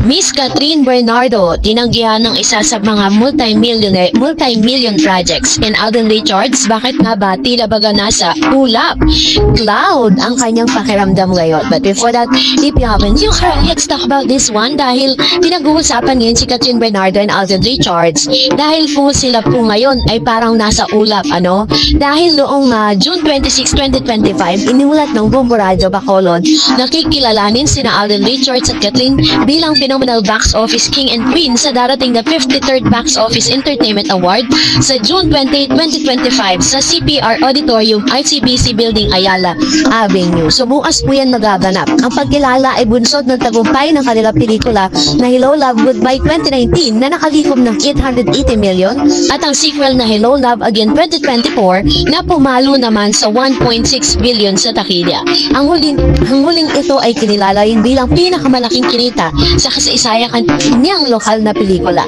Miss Catherine Bernardo, tinanggihan ng isa sa mga multi-million projects. And Alden Richards, bakit nga ba tila baga nasa ulap? Cloud ang kanyang pakiramdam ngayon. But before that, if you haven't, let's talk about this one dahil pinag-uusapan ngayon si Catherine Bernardo and Alden Richards dahil po sila po ngayon ay parang nasa ulap, ano? Dahil noong June 26, 2025, iniulat ng Bumbo Radio Bacolod na kikilalanin sina Alden Richards at Catherine bilang phenomenal box office king and queen sa darating na 53rd Box Office Entertainment Award sa June 28, 2025 sa CPR Auditorium, RCBC Building, Ayala Avenue. So bukas po yan magaganap. Ang pagkilala ay bunsod ng tagumpay ng kanilang pelikula na Hello Love Goodbye 2019 na nakalikom ng 880 million at ang sequel na Hello Love Again 2024 na pumalo naman sa 1.6 billion sa takilya. Ang huling ito ay kinilala rin bilang pinakamalaking kinita sa kasaysayan niyang lokal na pelikula.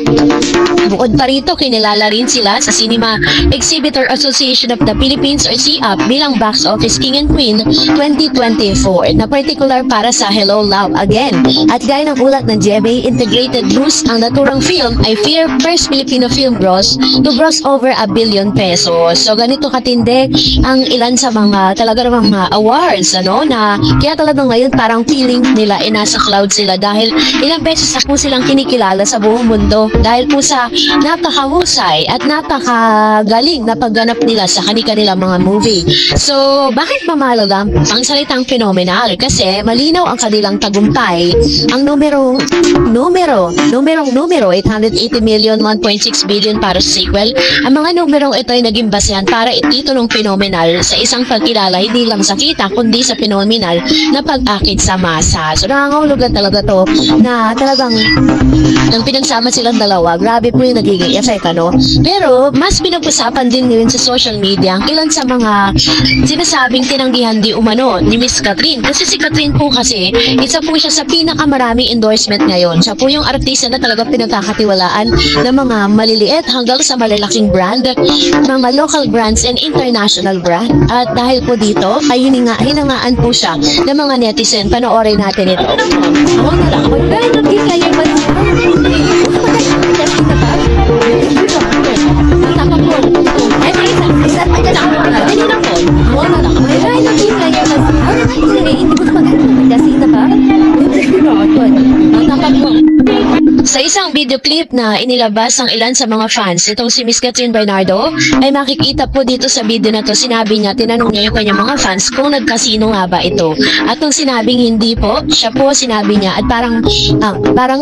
Bukod pa rito, kinilala rin sila sa Cinema Exhibitor Association of the Philippines or CIAP bilang Box Office King and Queen 2024 na particular para sa Hello Love Again. At gaya ng ulat ng GMA Integrated News, ang naturang film ay first Filipino film to gross over 1 billion pesos. So ganito katindi ang ilan sa mga talaga namang mga awards, ano, na kaya talaga ngayon parang feeling nila ay nasa cloud sila dahil ilang beses na po silang kinikilala sa buong mundo dahil po sa napakahusay at napakagaling na pagganap nila sa kanilang mga movie. So, bakit mamalaga ang salitang phenomenal? Kasi malinaw ang kanilang tagumpay. Ang numerong 880 million, 1.6 billion para sa sequel. Ang mga numerong ito ay naging basehan para ititulong phenomenal sa isang pagkilala hindi lang sa kita kundi sa phenomenal na pag-akit sa masa. So, nangangahulugan talaga to na talagang nang pinagsama silang dalawa, grabe po yung nagiging effect, ano? Pero, mas pinag-usapan din ngayon sa social media ang ilan sa mga sinasabing tinanggihan di umano ni Miss Catherine. Kasi si Catherine po kasi, isa po siya sa pinakamaraming endorsement ngayon. Siya po yung artista na talagang pinagkakatiwalaan ng mga maliliit hanggang sa malalaking brand, mga local brands and international brand. At dahil po dito, ay hinangaan po siya ng mga netizen. Panoorin natin ito. Sa isang video clip na inilabas ng ilan sa mga fans, itong si Miss Catherine Bernardo, ay makikita po dito sa video na to, sinabi niya, tinanong niya yung kanyang mga fans kung nagkasino nga ba ito. At nung sinabing hindi po, siya po sinabi niya at parang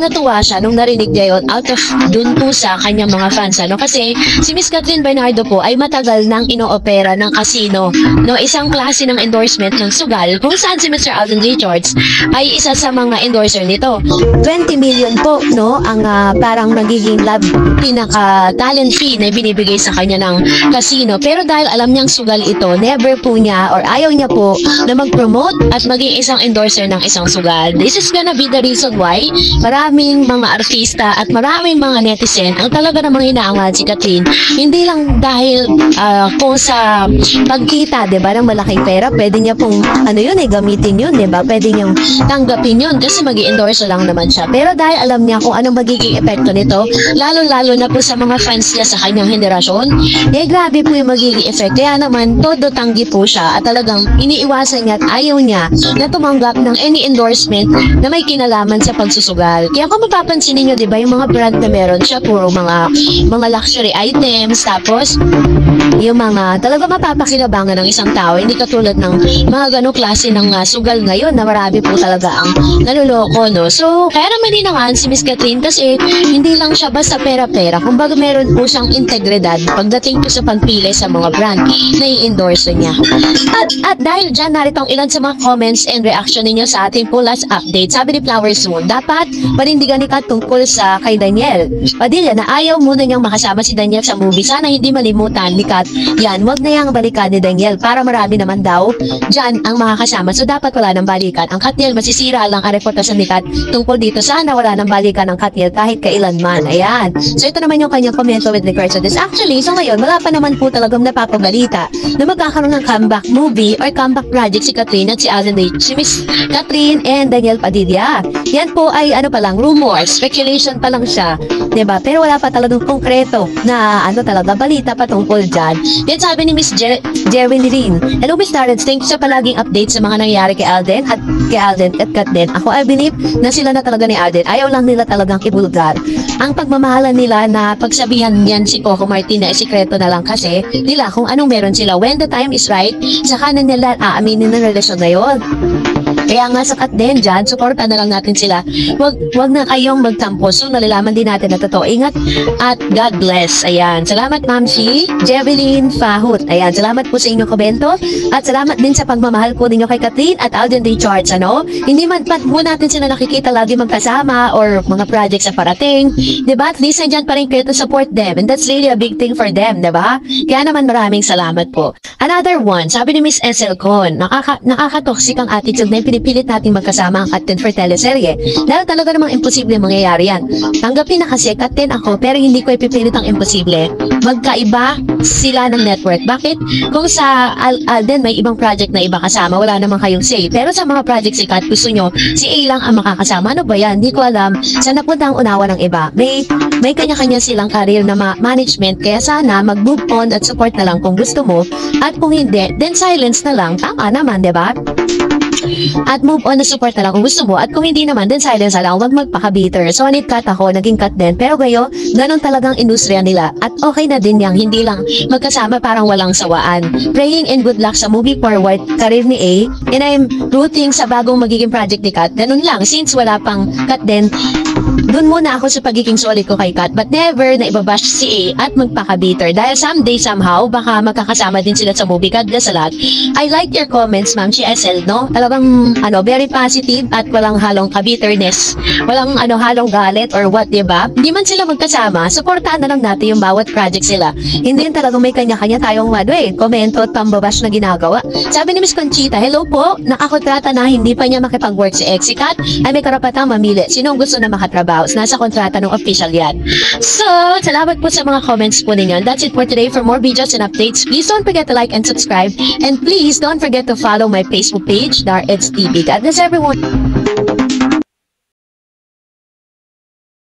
natuwa siya nung narinig niya yun out of dun po sa kanyang mga fans. Ano? Kasi si Miss Catherine Bernardo po ay matagal nang inoopera ng casino, no? Isang klase ng endorsement ng sugal kung saan si Mr. Alden Richards ay isa sa mga endorser nito. 20 million po, no? Ang parang magiging pinaka-talent fee na binibigay sa kanya ng casino. Pero dahil alam niyang sugal ito, never po niya or ayaw niya po na mag-promote at maging isang endorser ng isang sugal. This is gonna be the reason why maraming mga artista at maraming mga netizen ang talaga namang hinaangal si Catherine. Hindi lang dahil kung sa pagkita, diba, ng malaking pera, pwede niya pong gamitin yun, diba? Pwede niyang tanggapin yun kasi mag-i-endorse lang naman siya. Pero dahil alam niya kung anong magiging epekto nito, lalo-lalo na po sa mga fans niya sa kanyang henerasyon, grabe po yung magiging effect. Kaya naman, todo tanggi po siya at talagang iniiwasan niya at ayaw niya na tumanggap ng any endorsement na may kinalaman sa pagsusugal. Kaya kung mapapansin niyo, diba, yung mga brand na meron siya, puro mga luxury items, tapos yung mga talaga mapapakinabangan ng isang tao, hindi katulad ng mga ganong klase ng sugal ngayon na marami po talaga ang naluloko, no? So, kaya naman hinangaan si Miss Catherine kasi hindi lang siya basta pera-pera. Kumbaga meron po siyang integridad pagdating po sa pagpili sa mga brand na i-endorse niya. At dahil dyan, narito ang ilan sa mga comments and reaction ninyo sa ating po last update. Sabi ni Flowers Moon, dapat panindigan ni Kat tungkol sa kay Daniel Padilla na ayaw muna niyang makasama si Daniel sa movie. Sana hindi malimutan ni Kat yan, wag na yang balikan ni Daniel para marami naman daw dyan ang makakasama. So dapat wala nang balikan ang Katniel. Masisira lang ang reputasyon ni Kat tungkol dito. Sana wala nang balikan ang Katniel Daniel kahit kailanman. Ayan. So ito naman yung kanyang komento with regards to this. Actually, so ngayon, wala pa naman po talagang napapagalita na magkakaroon ng comeback movie or comeback project si Catherine at si Alden Day. Si Miss Catherine and Daniel Padilla. Yan po ay ano pa lang, rumors, speculation pa lang siya. Diba? Pero wala pa talagang konkreto na ano talaga, balita patungkol dyan. Yan sabi ni Miss Jerwin Rin. Hello Miss Lawrence, thank you sa palaging update sa mga nangyayari kay Alden at Kat din. Ako I believe na sila na talaga ni Alden. Ayaw lang nila talagang ibulgar. Ang pagmamahalan nila na pagsabihan yan si Coco Martin na sikreto na lang kasi nila kung anong meron sila. When the time is right, saka na nila aaminin ng relasyon na yun. Kaya nga sakat din dyan, supportan na lang natin sila. Wag na kayong magtampo. So nalalaman din natin na totoo. Ingat at God bless. Ayan. Salamat Ma'am Shi, Jeveline Fahut. Ayan. Salamat po sa inyong komento. At salamat din sa pagmamahal po ninyo kay Catherine at Alden Day Charts. Ano? Hindi man pat po natin sila nakikita lagi magkasama or mga projects sa parating. Diba? At least nandyan pa rin kayo to support them. And that's really a big thing for them. Diba? Kaya naman maraming salamat po. Another one. Sabi ni Miss Esel Con, nakaka-toxic ang attitude na pinipilit nating magkasama ang Katten for teleserye. Dahil talaga namang imposible mangyayari yan. Tanggapin na kasi Katten ako pero hindi ko ipipilit ang imposible. Magkaiba sila ng network. Bakit? Kung sa Alden may ibang project na iba kasama, wala namang kayong say. Pero sa mga project si Kat, gusto nyo, si A lang ang makakasama. Ano ba yan? Hindi ko alam. Saan napunta ang unawa ng iba? May kanya-kanya silang career na management. Kaya sana mag-move on at support na lang kung gusto mo. At kung hindi, then silence na lang. Tama naman, diba? At move on na support na lang kung gusto mo. At kung hindi naman, then silence na lang. Huwag magpaka-bitter. So, cut ako, naging cut din. Pero gayo, ganun talagang industriya nila. At okay na din yang hindi lang magkasama parang walang sawaan. Praying and good luck sa movie forward career ni A. And I'm rooting sa bagong magiging project ni Kat. Ganun lang. Since wala pang cut din, dun muna ako sa pagiging solid ko kay Kat. But never na ibabash si A at magpaka-bitter. Dahil someday, somehow, baka magkakasama din sila sa movie. God bless a lot. I like your comments, Ma'am SL, no? Talagang very positive at walang halong ka-bitterness. Walang halong galit or what, diba? Hindi man sila magkasama, supportahan na lang natin yung bawat project sila. Hindi yun talagang may kanya-kanya tayong komento at pambabash na ginagawa. Sabi ni Miss Conchita, hello po, nakakontrata na hindi pa niya makipag-work si Exicat ay may karapatang mamili. Sinong gusto na makatrabaho? Nasa kontrata ng official yan. So, salamat po sa mga comments po ninyo. That's it for today. For more videos and updates, please don't forget to like and subscribe. And please don't forget to follow my Facebook page, Dar Eds TV. God bless everyone.